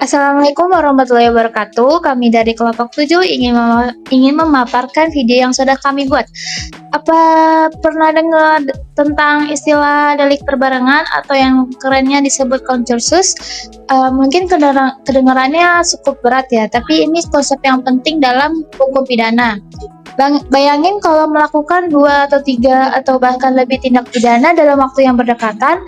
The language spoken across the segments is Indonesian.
Assalamualaikum warahmatullahi wabarakatuh. Kami dari kelompok 7 ingin memaparkan video yang sudah kami buat. Apa pernah dengar tentang istilah delik perbarengan atau yang kerennya disebut concursus? Mungkin kedengarannya cukup berat ya, tapi ini konsep yang penting dalam hukum pidana. Bayangin kalau melakukan 2 atau 3 atau bahkan lebih tindak pidana dalam waktu yang berdekatan.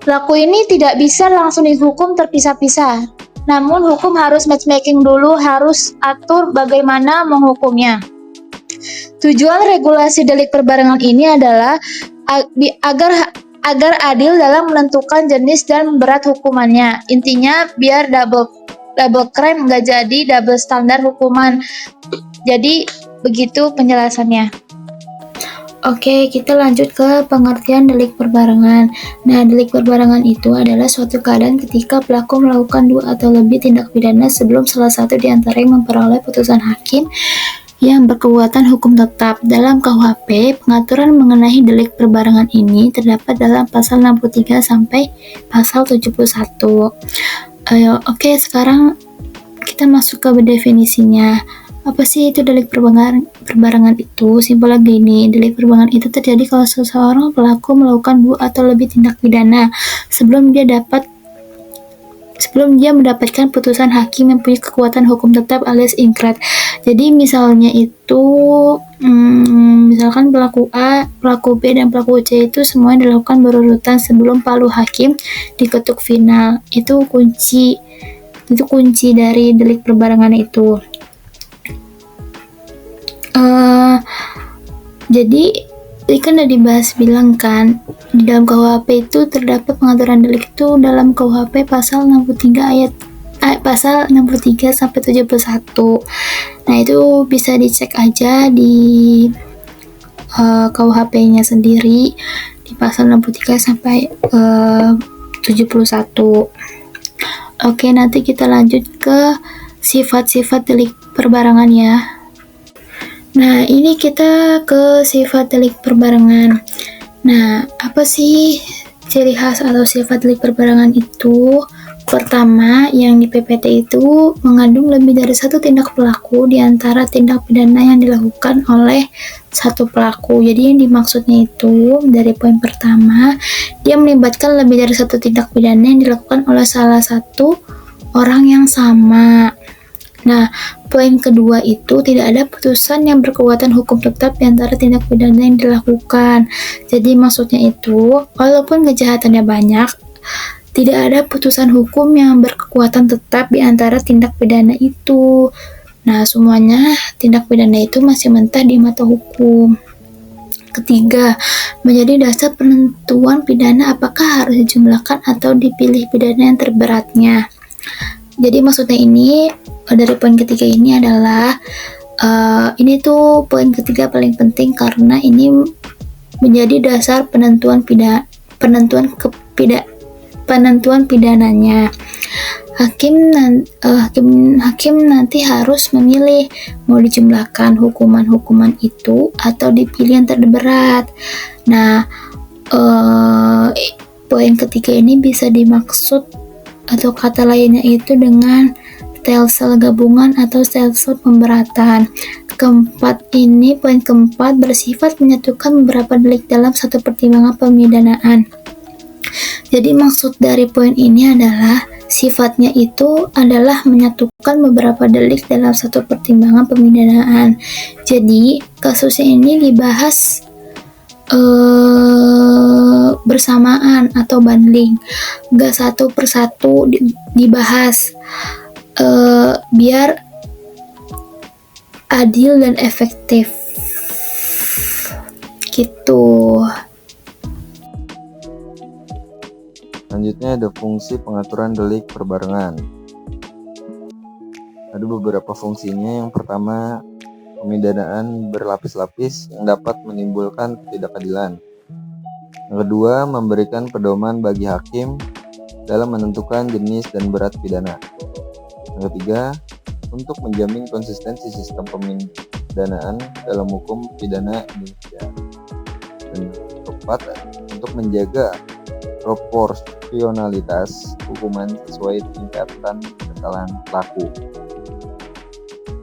Pelaku ini tidak bisa langsung dihukum terpisah-pisah. Namun hukum harus matchmaking dulu, harus atur bagaimana menghukumnya. Tujuan regulasi delik perbarengan ini adalah agar adil dalam menentukan jenis dan berat hukumannya. Intinya biar double crime nggak jadi double standar hukuman. Jadi begitu penjelasannya. Oke, kita lanjut ke pengertian delik perbarengan. Nah, delik perbarengan itu adalah suatu keadaan ketika pelaku melakukan 2 atau lebih tindak pidana sebelum salah satu di antaranya memperoleh putusan hakim yang berkekuatan hukum tetap. Dalam KUHP, pengaturan mengenai delik perbarengan ini terdapat dalam pasal 63 sampai pasal 71. Oke, sekarang kita masuk ke definisinya. Apa sih itu delik perbarengan itu? Simpelnya gini, delik perbarengan itu terjadi kalau seseorang pelaku melakukan 2 atau lebih tindak pidana sebelum dia mendapatkan putusan hakim yang punya kekuatan hukum tetap alias ingkrah. Jadi misalnya itu, misalkan pelaku A, pelaku B, dan pelaku C itu semuanya dilakukan berurutan sebelum palu hakim diketuk final. Itu kunci dari delik perbarengan itu. Jadi kan udah dibahas bilang kan di dalam KUHP itu terdapat pengaturan delik itu dalam KUHP pasal 63 pasal 63 sampai 71. Nah, itu bisa dicek aja di KUHP-nya sendiri di pasal 63 sampai 71. Oke, nanti kita lanjut ke sifat-sifat delik perbarengan ya. Nah, ini kita ke sifat delik perbarengan. Nah, apa sih ciri khas atau sifat delik perbarengan itu? Pertama, yang di PPT itu mengandung lebih dari satu tindak pelaku di antara tindak pidana yang dilakukan oleh satu pelaku. Jadi yang dimaksudnya itu dari poin pertama, dia melibatkan lebih dari satu tindak pidana yang dilakukan oleh salah satu orang yang sama. Nah, poin kedua itu tidak ada putusan yang berkekuatan hukum tetap di antara tindak pidana yang dilakukan. Jadi maksudnya itu, walaupun kejahatannya banyak, tidak ada putusan hukum yang berkekuatan tetap di antara tindak pidana itu. Nah, semuanya tindak pidana itu masih mentah di mata hukum. Ketiga, menjadi dasar penentuan pidana apakah harus dijumlahkan atau dipilih pidana yang terberatnya. Jadi maksudnya ini dari poin ketiga ini adalah ini tuh poin ketiga paling penting karena ini menjadi dasar penentuan pidananya. Hakim nanti harus memilih mau dijumlahkan hukuman itu atau dipilih yang terberat. Nah, poin ketiga ini bisa dimaksud atau kata lainnya itu dengan stelsel gabungan atau stelsel pemberatan. Poin keempat bersifat menyatukan beberapa delik dalam satu pertimbangan pemidanaan. Jadi maksud dari poin ini adalah sifatnya itu adalah menyatukan beberapa delik dalam satu pertimbangan pemidanaan. Jadi kasusnya ini dibahas bersamaan atau bundling, gak satu persatu dibahas, biar adil dan efektif gitu. Selanjutnya ada fungsi pengaturan delik perbarengan. Ada beberapa fungsinya. Yang pertama, pemidanaan berlapis-lapis yang dapat menimbulkan ketidakadilan. Yang kedua, memberikan pedoman bagi hakim dalam menentukan jenis dan berat pidana. Yang ketiga, untuk menjamin konsistensi sistem pemidanaan dalam hukum pidana Indonesia. Dan keempat, untuk menjaga proporsionalitas hukuman sesuai tingkatan kesalahan pelaku.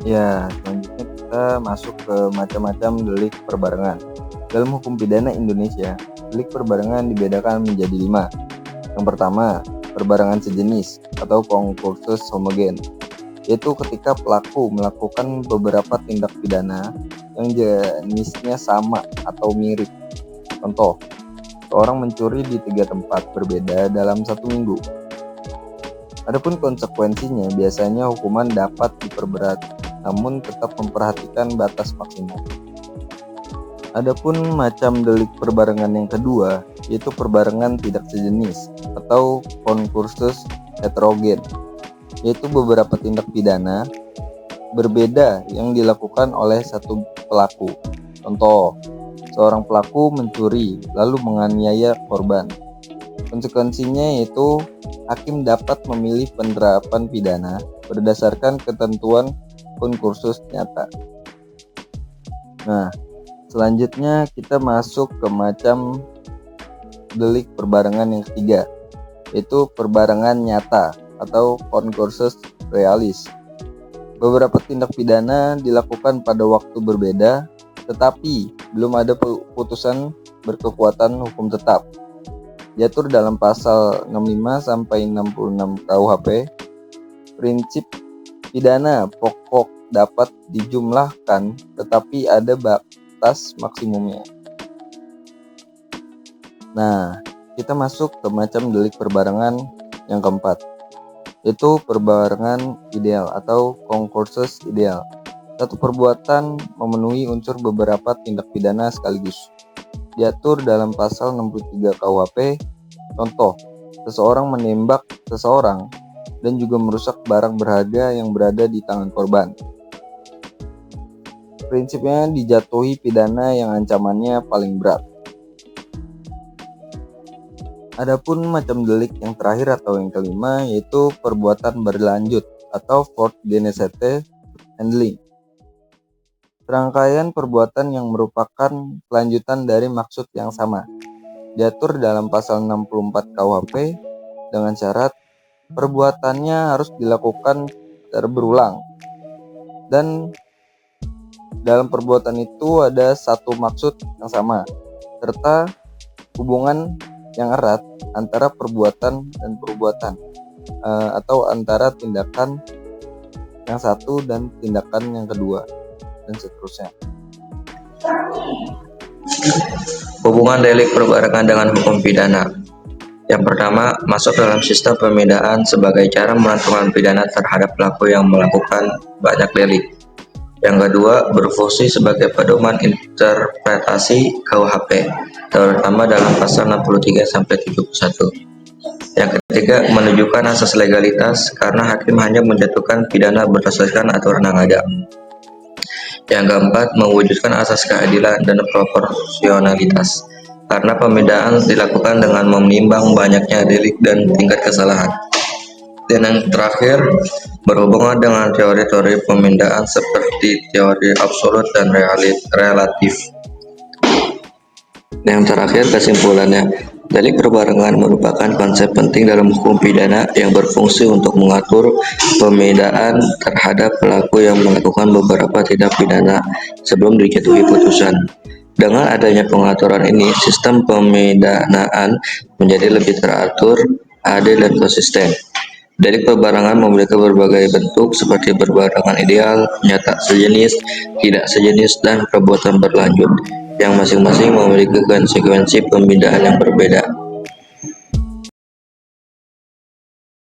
Ya, selanjutnya kita masuk ke macam-macam delik perbarengan. Dalam hukum pidana Indonesia, delik perbarengan dibedakan menjadi 5. Yang pertama, perbarengan sejenis atau concursus homogen, yaitu ketika pelaku melakukan beberapa tindak pidana yang jenisnya sama atau mirip. Contoh, seorang mencuri di 3 tempat berbeda dalam 1 minggu. Adapun konsekuensinya, biasanya hukuman dapat diperberat, namun tetap memperhatikan batas maksimum. Adapun macam delik perbarengan yang kedua, yaitu perbarengan tidak sejenis atau concursus heterogen, yaitu beberapa tindak pidana berbeda yang dilakukan oleh satu pelaku. Contoh, seorang pelaku mencuri lalu menganiaya korban. Konsekuensinya yaitu hakim dapat memilih penerapan pidana berdasarkan ketentuan concursus nyata. Nah, selanjutnya kita masuk ke macam delik perbarengan yang ketiga, yaitu perbarengan nyata atau concursus realis. Beberapa tindak pidana dilakukan pada waktu berbeda, tetapi belum ada putusan berkekuatan hukum tetap. Diatur dalam pasal 65 sampai 66 KUHP. Prinsip pidana pokok dapat dijumlahkan, tetapi ada batas maksimumnya. Nah, kita masuk ke macam delik perbarengan yang keempat, yaitu perbarengan ideal atau concursus ideal. Satu perbuatan memenuhi unsur beberapa tindak pidana sekaligus. Diatur dalam pasal 63 KUHP. Contoh, seseorang menembak seseorang dan juga merusak barang berharga yang berada di tangan korban. Prinsipnya dijatuhi pidana yang ancamannya paling berat. Adapun macam delik yang terakhir atau yang kelima, yaitu perbuatan berlanjut atau fourth genocide handling. Serangkaian perbuatan yang merupakan kelanjutan dari maksud yang sama. Diatur dalam pasal 64 KUHP dengan syarat perbuatannya harus dilakukan secara berulang. Dan dalam perbuatan itu ada satu maksud yang sama, serta hubungan yang erat antara perbuatan dan perbuatan, atau antara tindakan yang satu dan tindakan yang kedua, dan seterusnya. Hubungan delik perbarengan dengan hukum pidana. Yang pertama, masuk dalam sistem pemidaan sebagai cara menentukan pidana terhadap pelaku yang melakukan banyak delik. Yang kedua, berfungsi sebagai pedoman interpretasi KUHP, terutama dalam pasal 63 sampai 71. Yang ketiga, menunjukkan asas legalitas karena hakim hanya menjatuhkan pidana berdasarkan aturan yang ada. Yang keempat, mewujudkan asas keadilan dan proporsionalitas karena pemidaan dilakukan dengan menimbang banyaknya delik dan tingkat kesalahan. Dan yang terakhir, berhubungan dengan teori-teori pemidaan seperti teori absolut dan relatif. Yang terakhir, kesimpulannya, delik perbarengan merupakan konsep penting dalam hukum pidana yang berfungsi untuk mengatur pemidaan terhadap pelaku yang melakukan beberapa tindak pidana sebelum dijatuhi putusan. Dengan adanya pengaturan ini, sistem pemidanaan menjadi lebih teratur, adil, dan konsisten. Delik perbarengan memiliki berbagai bentuk seperti perbarengan ideal, nyata sejenis, tidak sejenis, dan perbuatan berlanjut, yang masing-masing memiliki konsekuensi pemidaan yang berbeda.